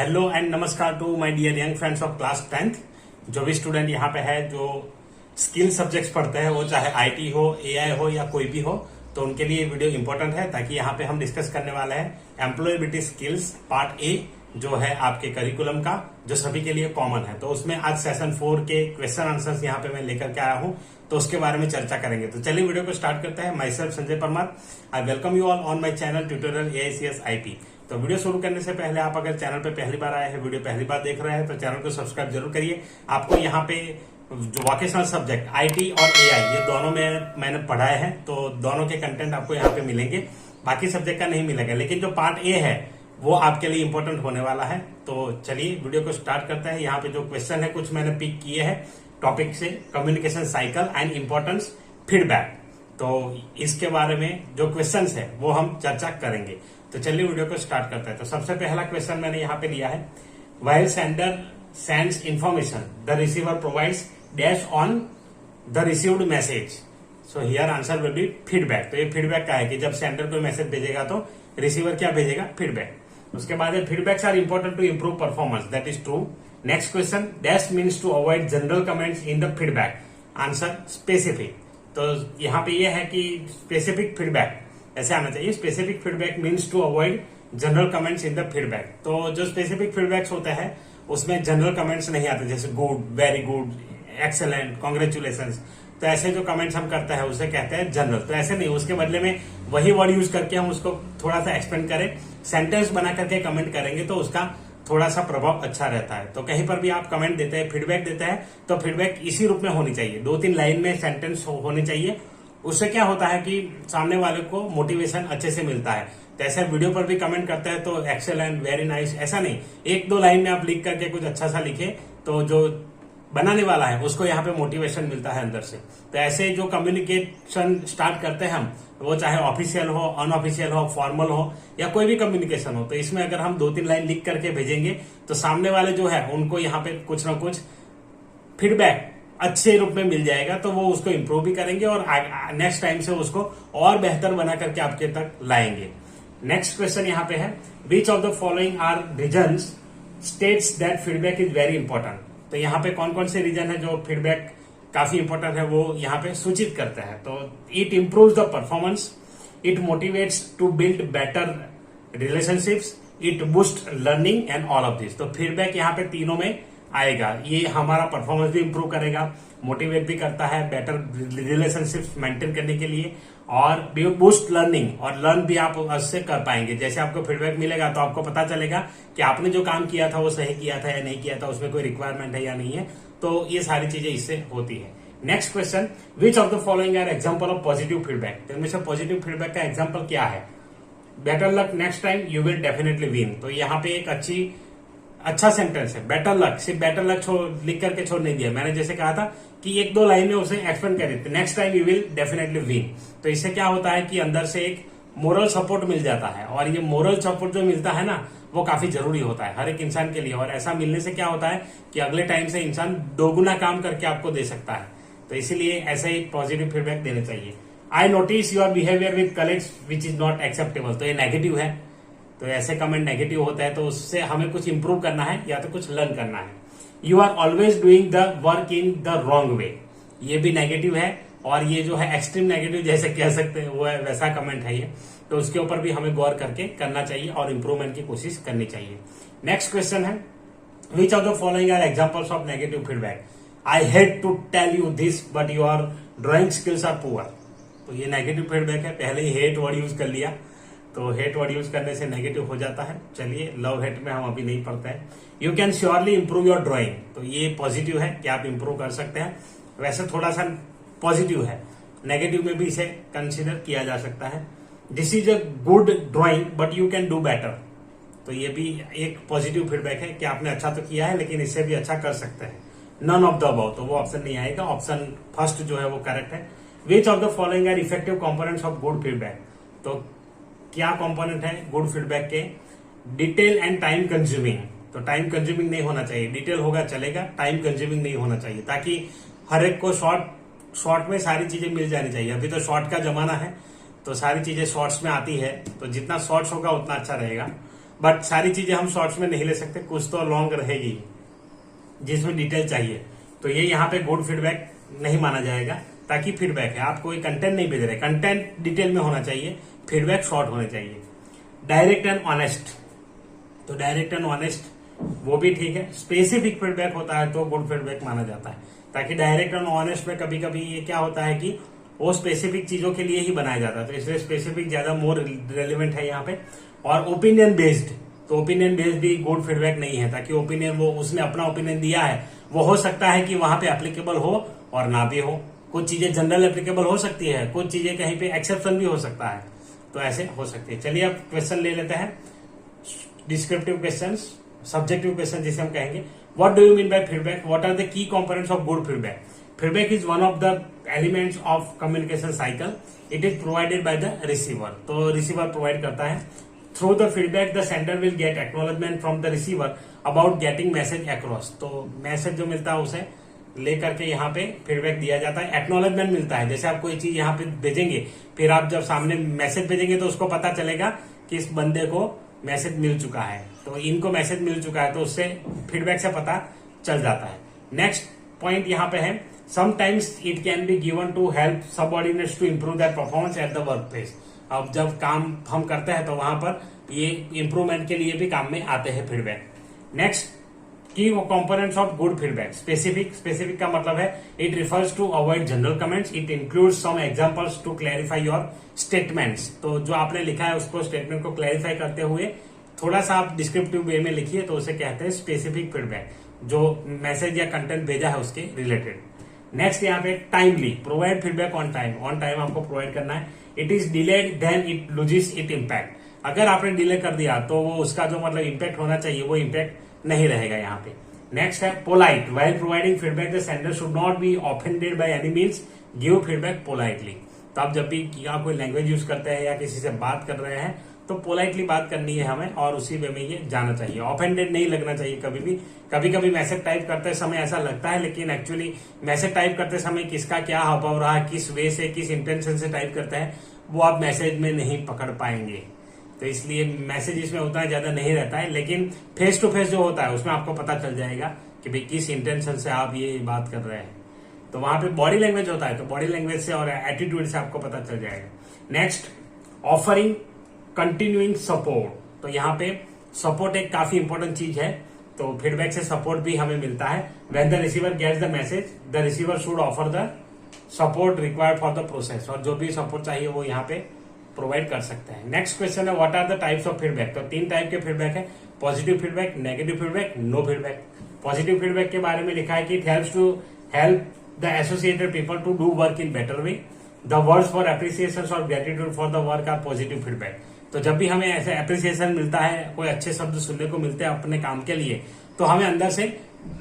Hello and नमस्कार to my dear young friends of class 10th। जो भी student यहाँ पे है जो स्किल सब्जेक्ट्स पढ़ते हैं, वो चाहे आईटी हो, एआई हो या कोई भी हो, तो उनके लिए वीडियो इंपॉर्टेंट है, ताकि यहाँ पे हम डिस्कस करने वाले हैं एम्प्लॉयबिलिटी स्किल्स पार्ट ए, जो है आपके करिकुलम का, जो सभी के लिए कॉमन है। तो उसमें आज सेशन 4 के क्वेश्चन आंसर्स यहाँ पे मैं लेकर के आया हूँ, तो उसके बारे में चर्चा करेंगे। तो चलिए वीडियो को स्टार्ट करते हैं। My self Sanjay Parmar, I welcome you all on my channel TutorialAICSIP। तो वीडियो शुरू करने से पहले आप अगर चैनल पे पहली बार आए हैं, वीडियो पहली बार देख रहे हैं, तो चैनल को सब्सक्राइब जरूर करिए। आपको यहाँ पे जो वोकेशनल सब्जेक्ट आईटी और एआई, ये दोनों में मैंने पढ़ाए हैं, तो दोनों के कंटेंट आपको यहाँ पे मिलेंगे। बाकी सब्जेक्ट का नहीं मिलेगा, लेकिन जो पार्ट ए है वो आपके लिए इंपॉर्टेंट होने वाला है। तो चलिए वीडियो को स्टार्ट करते हैं। यहाँ पे जो क्वेश्चन है कुछ मैंने पिक किए हैं टॉपिक से, communication cycle and importance feedback. तो इसके बारे में जो क्वेश्चन है वो हम चर्चा करेंगे। तो चलिए वीडियो को स्टार्ट करते हैं। तो सबसे पहला क्वेश्चन मैंने यहाँ पे लिया है, while sender sends information the receiver provides dash on the received message. So here answer will be feedback. तो ये फीडबैक का है कि जब सेंडर कोई मैसेज भेजेगा तो रिसीवर क्या भेजेगा, फीडबैक। उसके बाद feedbacks are important to improve performance, that is true. Next question, dash means to avoid general comments in the feedback, answer specific. तो यहाँ पे ये है कि स्पेसिफिक फीडबैक ऐसे आना चाहिए। Specific feedback means to avoid general comments in the feedback. तो जो स्पेसिफिक फीडबैक्स होते हैं उसमें जनरल कमेंट्स नहीं आते, जैसे good, very good, excellent, congratulations. तो ऐसे जो कमेंट्स हम करते हैं उसे कहते हैं जनरल। तो ऐसे नहीं, उसके बदले में वही वर्ड यूज करके हम उसको थोड़ा सा एक्सपेंड करें, सेंटेंस बना करके कमेंट करेंगे तो उसका थोड़ा सा प्रभाव अच्छा रहता है। तो कहीं पर भी आप कमेंट देते हैं, फीडबैक देते हैं, तो फीडबैक इसी रूप में होनी चाहिए, 2-3 लाइन में सेंटेंस होनी चाहिए। उससे क्या होता है कि सामने वाले को मोटिवेशन अच्छे से मिलता है। तो ऐसे वीडियो पर भी कमेंट करते हैं तो एक्सेलेंट, वेरी नाइस, ऐसा नहीं, 1-2 लाइन में आप लिख करके कुछ अच्छा सा लिखे, तो जो बनाने वाला है उसको यहाँ पे मोटिवेशन मिलता है अंदर से। तो ऐसे जो कम्युनिकेशन स्टार्ट करते हैं हम, वो चाहे ऑफिशियल हो, अनऑफिशियल हो, फॉर्मल हो या कोई भी कम्युनिकेशन हो, तो इसमें अगर हम 2-3 लाइन लिख करके भेजेंगे तो सामने वाले जो है उनको यहाँ पे कुछ ना कुछ फीडबैक अच्छे रूप में मिल जाएगा, तो वो उसको इंप्रूव भी करेंगे और नेक्स्ट टाइम से उसको और बेहतर बना करके आपके तक लाएंगे। नेक्स्ट क्वेश्चन यहाँ पे है, which of the following are reasons states that feedback is very important. तो यहाँ पे कौन कौन से रीजन है जो फीडबैक काफी इंपॉर्टेंट है वो यहाँ पे सूचित करते हैं। तो it improves the performance, it motivates to build better relationships, it boost learning and all of this. तो फीडबैक यहाँ पे तीनों में आएगा। ये हमारा परफॉर्मेंस भी इंप्रूव करेगा, मोटिवेट भी करता है बेटर रिलेशनशिप्स मेंटेन करने के लिए, और बूस्ट लर्निंग, और लर्न भी आप उससे कर पाएंगे। जैसे आपको फीडबैक मिलेगा तो आपको पता चलेगा कि आपने जो काम किया था वो सही किया था या नहीं किया था, उसमें कोई रिक्वायरमेंट है या नहीं है। तो ये सारी चीजें इससे होती है। Next question, which of the following are example of positive feedback. तो इनमें से पॉजिटिव फीडबैक का एग्जाम्पल क्या है, better luck next time you will definitely win. तो यहाँ पे एक अच्छा सेंटेंस है, बेटर लक। सिर्फ बेटर लक लिख करके छोड़ नहीं दिया मैंने, जैसे कहा था कि 1-2 लाइन में उसे एक्सप्लेन कर देते, next time you will definitely win. तो इससे क्या होता है कि अंदर से एक मोरल सपोर्ट मिल जाता है, और ये मोरल सपोर्ट जो मिलता है ना, वो काफी जरूरी होता है हर एक इंसान के लिए। और ऐसा मिलने से क्या होता है कि अगले टाइम से इंसान दोगुना काम करके आपको दे सकता है। तो इसीलिए ऐसे ही पॉजिटिव फीडबैक देने चाहिए। I notice your behaviour with colleagues which is not acceptable. तो ये नेगेटिव है, तो ऐसे कमेंट नेगेटिव होता है, तो उससे हमें कुछ इंप्रूव करना है या तो कुछ लर्न करना है। You are always doing the work in the wrong way, ये भी नेगेटिव है, और ये जो है एक्सट्रीम नेगेटिव जैसे कह सकते हैं, वो है वैसा कमेंट है ये। तो उसके ऊपर भी हमें गौर करके करना चाहिए और इंप्रूवमेंट की कोशिश करनी चाहिए। नेक्स्ट क्वेश्चन है, which of the following are examples of negative feedback. I hate to tell you this but your drawing skills are poor. तो ये नेगेटिव फीडबैक है, पहले ही हेट वर्ड यूज कर लिया, तो हेट वर्ड यूज करने से नेगेटिव हो जाता है। चलिए लव हेट में हम अभी नहीं पढ़ते हैं। You can surely improve your drawing. तो ये पॉजिटिव है कि आप इंप्रूव कर सकते हैं, वैसे थोड़ा सा पॉजिटिव है, नेगेटिव में भी इसे कंसिडर किया जा सकता है। This is a good drawing but you can do better. तो ये भी एक पॉजिटिव फीडबैक है कि आपने अच्छा तो किया है लेकिन इससे भी अच्छा कर सकते हैं। नन ऑफ द अबव, तो वो ऑप्शन नहीं आएगा, ऑप्शन फर्स्ट जो है वो करेक्ट है। Which of the following are effective components of good feedback. तो क्या कंपोनेंट है गुड फीडबैक के, डिटेल एंड टाइम कंज्यूमिंग। तो टाइम कंज्यूमिंग नहीं होना चाहिए, डिटेल होगा चलेगा, टाइम कंज्यूमिंग नहीं होना चाहिए, ताकि हर एक को शॉर्ट में सारी चीजें मिल जानी चाहिए। अभी तो शॉर्ट का जमाना है, तो सारी चीजें शॉर्ट्स में आती है, तो जितना शॉर्ट्स होगा उतना अच्छा रहेगा। बट सारी चीजें हम शॉर्ट्स में नहीं ले सकते, कुछ तो लॉन्ग रहेगी जिसमें डिटेल चाहिए। तो ये यहाँ पे गुड फीडबैक नहीं माना जाएगा, ताकि फीडबैक है, आप कोई कंटेंट नहीं भेज रहे, कंटेंट डिटेल में होना चाहिए, फीडबैक शॉर्ट होने चाहिए। डायरेक्ट एंड ऑनेस्ट, तो डायरेक्ट एंड ऑनेस्ट वो भी ठीक है। स्पेसिफिक फीडबैक होता है तो गुड फीडबैक माना जाता है, ताकि डायरेक्ट एंड ऑनेस्ट में कभी कभी ये क्या होता है कि वो स्पेसिफिक चीजों के लिए ही बनाया जाता है, तो इसलिए स्पेसिफिक ज्यादा मोर रेलिवेंट है यहाँ पे। और ओपिनियन बेस्ड, तो ओपिनियन बेस्ड भी गुड फीडबैक नहीं है, ताकि ओपिनियन वो उसने अपना ओपिनियन दिया है, वो हो सकता है कि वहां पे एप्लीकेबल हो और ना भी हो। कुछ चीजें जनरल एप्लीकेबल हो सकती है, कुछ चीजें कहीं पे एक्सेप्शन भी हो सकता है, तो ऐसे हो सकती है। चलिए अब क्वेश्चन ले लेते हैं, डिस्क्रिप्टिव क्वेश्चन, सब्जेक्टिव क्वेश्चन जिसे हम कहेंगे। What do you mean by feedback? What are the key components of good feedback? Feedback is one of the elements of communication cycle. It is provided by the receiver, तो receiver provide करता है। Through the feedback the sender will get acknowledgement from the receiver about getting message across, तो message जो मिलता है उसे लेकर के यहाँ पे फीडबैक दिया जाता है, एक्नॉलेजमेंट मिलता है। जैसे आप कोई चीज यहाँ पे भेजेंगे, फिर आप जब सामने मैसेज भेजेंगे तो उसको पता चलेगा कि इस बंदे को मैसेज मिल चुका है, तो इनको मैसेज मिल चुका है, तो उससे फीडबैक से पता चल जाता है। नेक्स्ट पॉइंट यहाँ पे है, sometimes it can be given to help subordinates to improve that performance at the work place. अब जब काम हम करते हैं तो वहां पर ये इंप्रूवमेंट के लिए भी काम में आते हैं feedback. Next key components of good feedback. Specific का मतलब है it refers to avoid general comments, it includes some examples to clarify your statements. तो जो आपने लिखा है उसको, स्टेटमेंट को क्लैरिफाई करते हुए थोड़ा सा आप डिस्क्रिप्टिव वे में लिखिए, तो उसे कहते हैं स्पेसिफिक फीडबैक, जो मैसेज या कंटेंट भेजा है उसके रिलेटेड। नेक्स्ट यहाँ पे timely, provide feedback on time, on time आपको प्रोवाइड करना है। It is delayed then it loses it impact, अगर आपने डिले कर दिया तो वो उसका जो मतलब इम्पैक्ट होना चाहिए वो इम्पैक्ट नहीं रहेगा यहाँ पे। नेक्स्ट है polite, while providing feedback the sender should not be offended by any means, give feedback politely. तो आप जब भी आप कोई लैंग्वेज यूज करते हैं या किसी से बात कर रहे हैं तो पोलाइटली बात करनी है हमें, और उसी वे में ये जाना चाहिए, ऑफेंडेड नहीं लगना चाहिए कभी भी। कभी कभी मैसेज टाइप करते समय ऐसा लगता है, लेकिन एक्चुअली मैसेज टाइप करते समय किसका क्या हाव भाव रहा, किस वे से, किस इंटेंशन से टाइप करते हैं, वो आप मैसेज में नहीं पकड़ पाएंगे। तो इसलिए मैसेज इसमें उतना ज्यादा नहीं रहता है, लेकिन फेस टू फेस जो होता है उसमें आपको पता चल जाएगा कि भाई किस इंटेंशन से आप ये बात कर रहे हैं। तो वहां पे बॉडी लैंग्वेज होता है, तो बॉडी लैंग्वेज से और एटीट्यूड से आपको पता चल जाएगा। नेक्स्ट, ऑफरिंग कंटिन्यूइंग सपोर्ट, तो यहाँ पे सपोर्ट एक काफी इंपॉर्टेंट चीज है, तो फीडबैक से सपोर्ट भी हमें मिलता है। When the receiver gets the message the receiver should offer the support required for the process, और जो भी सपोर्ट चाहिए वो यहाँ पे प्रोवाइड कर सकते हैं। नेक्स्ट क्वेश्चन है what are the types of feedback, तो 3 टाइप के फीडबैक है, positive feedback, negative feedback, no feedback. Positive feedback के बारे में लिखा है कि it helps to help the associated people to do work in better way, the words for appreciation और gratitude for the work are positive feedback. तो जब भी हमें ऐसे एप्रिसिएशन मिलता है, कोई अच्छे शब्द सुनने को मिलते हैं अपने काम के लिए, तो हमें अंदर से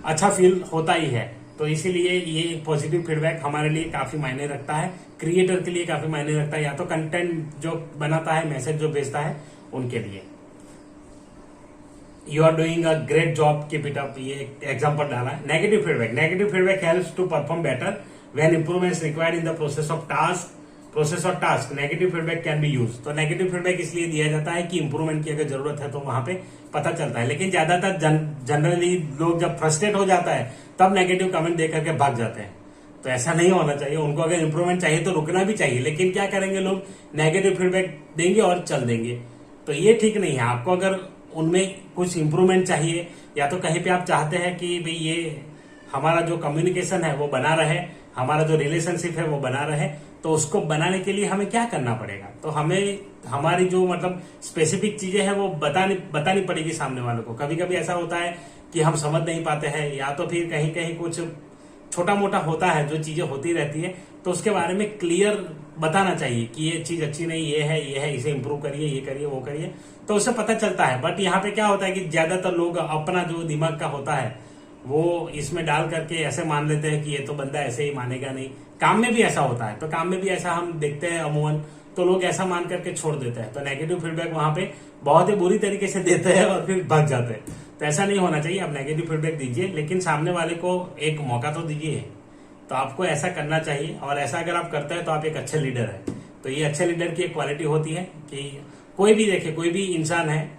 अच्छा फील होता ही है। तो इसीलिए ये पॉजिटिव फीडबैक हमारे लिए काफी मायने रखता है, क्रिएटर के लिए काफी मायने रखता है, या तो कंटेंट जो बनाता है, मैसेज जो भेजता है उनके लिए। You are doing a great job, keep it up, ये एग्जांपल डाला है। Negative feedback, negative feedback helps to perform better when improvements required in the process और task, negative feedback can be use. तो नेगेटिव फीडबैक इसलिए दिया जाता है कि इंप्रूवमेंट की अगर जरूरत है तो वहां पे पता चलता है, लेकिन ज्यादातर जनरली लोग जब फ्रस्ट्रेट हो जाता है तब नेगेटिव कमेंट दे करके भाग जाते हैं। तो ऐसा नहीं होना चाहिए, उनको अगर इंप्रूवमेंट चाहिए तो रुकना भी चाहिए, लेकिन क्या करेंगे लोग, नेगेटिव फीडबैक देंगे और चल देंगे, तो ये ठीक नहीं है। आपको अगर उनमें कुछ इंप्रूवमेंट चाहिए, या तो कहीं पे आप चाहते हैं कि भाई ये हमारा जो कम्युनिकेशन है वो बना रहे, हमारा जो रिलेशनशिप है वो बना रहे, तो उसको बनाने के लिए हमें क्या करना पड़ेगा, तो हमें हमारी जो मतलब स्पेसिफिक चीजें हैं वो बतानी पड़ेगी सामने वालों को। कभी कभी ऐसा होता है कि हम समझ नहीं पाते हैं, या तो फिर कहीं कहीं कुछ छोटा मोटा होता है, जो चीजें होती रहती है, तो उसके बारे में क्लियर बताना चाहिए कि ये चीज अच्छी नहीं, ये है, इसे इंप्रूव करिए, ये करिए, वो करिए, तो उससे पता चलता है। बट यहाँ पे क्या होता है कि ज्यादातर लोग अपना जो दिमाग का होता है वो इसमें डाल करके ऐसे मान लेते हैं कि ये तो बंदा ऐसे ही मानेगा नहीं। काम में भी ऐसा होता है, तो काम में भी ऐसा हम देखते हैं अमूमन, तो लोग ऐसा मान करके छोड़ देते हैं। तो नेगेटिव फीडबैक वहां पे बहुत ही बुरी तरीके से देते हैं और फिर भाग जाते हैं। तो ऐसा नहीं होना चाहिए, आप नेगेटिव फीडबैक दीजिए, लेकिन सामने वाले को एक मौका तो दीजिए। तो आपको ऐसा करना चाहिए, और ऐसा अगर आप करते हैं तो आप एक अच्छे लीडर है। तो ये अच्छे लीडर की एक क्वालिटी होती है कि कोई भी देखे, कोई भी इंसान है,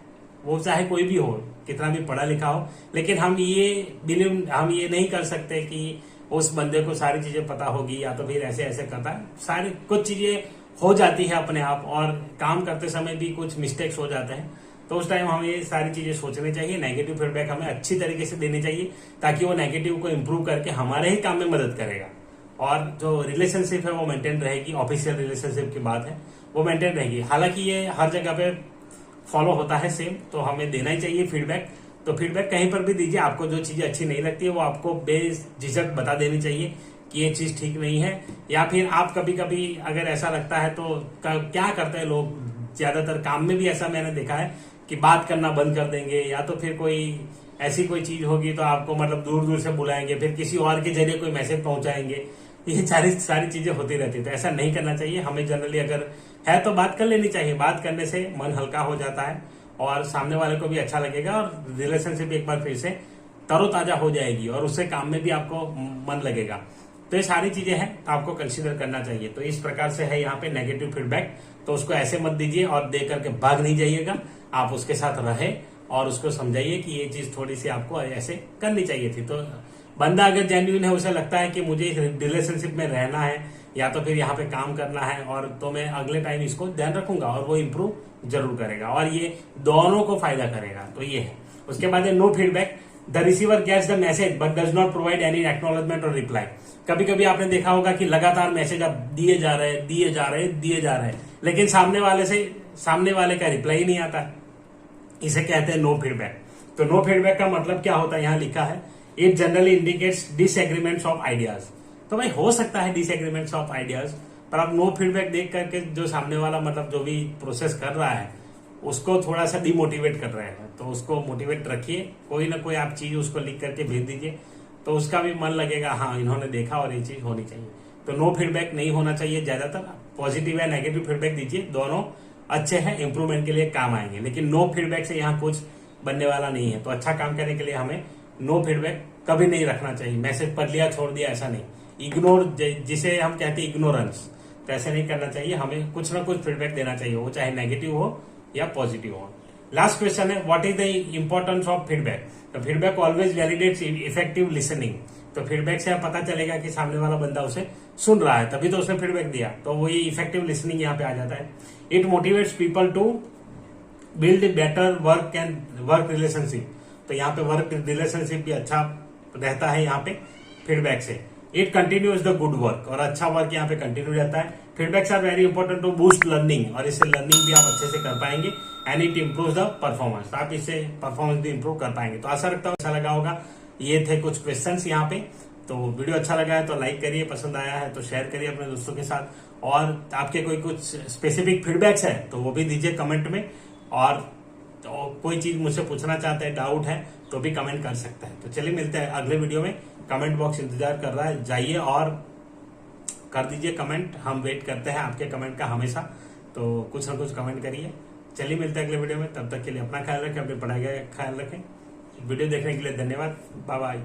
वो चाहे कोई भी हो, कितना भी पढ़ा लिखा हो, लेकिन हम ये नहीं कर सकते कि उस बंदे को सारी चीजें पता होगी या तो फिर ऐसे ऐसे करता है। सारी कुछ चीजें हो जाती है अपने आप, और काम करते समय भी कुछ मिस्टेक्स हो जाते हैं, तो उस टाइम हमें ये सारी चीजें सोचनी चाहिए। नेगेटिव फीडबैक हमें अच्छी तरीके से देनी चाहिए ताकि वो नेगेटिव को इम्प्रूव करके हमारे ही काम में मदद करेगा, और जो रिलेशनशिप है वो मेंटेन रहेगी। ऑफिशियल रिलेशनशिप की बात है, वो मेंटेन रहेगी। हालांकि ये हर जगह पे फॉलो होता है सेम, तो हमें देना ही चाहिए फीडबैक। तो फीडबैक कहीं पर भी दीजिए, आपको जो चीजें अच्छी नहीं लगती है वो आपको बेझिझक बता देनी चाहिए कि ये चीज ठीक नहीं है। या फिर आप कभी कभी अगर ऐसा लगता है तो क्या करते हैं लोग, ज्यादातर काम में भी ऐसा मैंने देखा है कि बात करना बंद कर देंगे, या तो फिर कोई ऐसी कोई चीज होगी तो आपको मतलब दूर दूर से बुलाएंगे, फिर किसी और के जरिए कोई मैसेज पहुंचाएंगे। ये सारी चीजें होती रहती है, तो ऐसा नहीं करना चाहिए। हमें जनरली अगर है तो बात कर लेनी चाहिए। बात करने से मन हल्का हो जाता है और सामने वाले को भी अच्छा लगेगा, और रिलेशनशिप एक बार फिर से तरोताजा हो जाएगी, और उससे काम में भी आपको मन लगेगा। तो ये सारी चीजें हैं, तो आपको कंसीडर करना चाहिए। तो इस प्रकार से है यहाँ पे नेगेटिव फीडबैक, तो उसको ऐसे मत दीजिए और दे करके भाग नहीं जाइएगा। आप उसके साथ रहे और उसको समझाइए कि ये चीज थोड़ी सी आपको ऐसे करनी चाहिए थी। तो बंदा अगर जेन्युइन है, उसे लगता है कि मुझे इस रिलेशनशिप में रहना है या तो फिर यहाँ पे काम करना है, और तो मैं अगले टाइम इसको ध्यान रखूंगा, और वो इम्प्रूव जरूर करेगा, और ये दोनों को फायदा करेगा। तो ये है। उसके बाद है no feedback. The receiver gets the message but does not provide any acknowledgement और रिप्लाई। कभी कभी आपने देखा होगा कि लगातार मैसेज आप दिए जा रहे हैं, लेकिन सामने वाले का रिप्लाई ही नहीं आता। इसे कहते हैं नो फीडबैक। तो नो फीडबैक का मतलब क्या होता है, यहाँ लिखा है, it generally indicates disagreements of ideas. तो भाई हो सकता है डिसएग्रीमेंट्स ऑफ आइडियाज, पर आप नो फीडबैक देख करके जो सामने वाला मतलब जो भी प्रोसेस कर रहा है उसको थोड़ा सा डिमोटिवेट कर रहे हैं, तो उसको मोटिवेट रखिए। कोई ना कोई आप चीज उसको लिख करके भेज दीजिए, तो उसका भी मन लगेगा हाँ इन्होंने देखा और ये चीज होनी चाहिए। तो नो फीडबैक नहीं होना चाहिए। ज्यादातर पॉजिटिव या नेगेटिव फीडबैक दीजिए, दोनों अच्छे हैं, इंप्रूवमेंट के लिए काम आएंगे, लेकिन नो फीडबैक से यहाँ कुछ बनने वाला नहीं है। तो अच्छा काम करने के लिए हमें नो फीडबैक कभी नहीं रखना चाहिए। मैसेज पढ़ लिया छोड़ दिया ऐसा नहीं, इग्नोर, जिसे हम कहते हैं इग्नोरेंस, तो ऐसे नहीं करना चाहिए। हमें कुछ ना कुछ फीडबैक देना चाहिए, वो चाहे नेगेटिव हो या पॉजिटिव हो। लास्ट क्वेश्चन है, what is the importance of feedback. तो feedback always validates effective listening. तो फीडबैक से पता चलेगा कि सामने वाला बंदा उसे सुन रहा है, तभी तो उसने फीडबैक दिया। तो वो ये इफेक्टिव लिसनिंग यहाँ पे आ जाता है। It motivates people to build better work relationship. तो यहाँ पे वर्क रिलेशनशिप भी अच्छा रहता है यहाँ पे फीडबैक से। It continues the good work, और अच्छा वर्क यहाँ पे कंटिन्यू रहता है। Feedbacks are very important to boost learning, और इससे लर्निंग भी आप अच्छे से कर पाएंगे। And it improve the performance, आप इससे परफॉर्मेंस भी इंप्रूव कर पाएंगे। तो आशा रखता हूँ अच्छा लगा होगा। ये थे कुछ क्वेश्चंस यहाँ पे। तो वीडियो अच्छा लगा है तो लाइक करिए, पसंद आया है तो शेयर करिए अपने दोस्तों के साथ, और आपके कोई कुछ स्पेसिफिक फीडबैक्स है तो वो भी दीजिए कमेंट में। और तो कोई चीज मुझसे पूछना चाहते हैं, डाउट है, तो भी कमेंट कर सकते हैं। तो चलिए मिलते हैं अगले वीडियो में। कमेंट बॉक्स इंतजार कर रहा है, जाइए और कर दीजिए कमेंट। हम वेट करते हैं आपके कमेंट का हमेशा, तो कुछ ना कुछ कमेंट करिए। चलिए मिलते हैं अगले वीडियो में, तब तक के लिए अपना ख्याल रखें, अपनी पढ़ाई का ख्याल रखें। वीडियो देखने के लिए धन्यवाद, बाय बाय।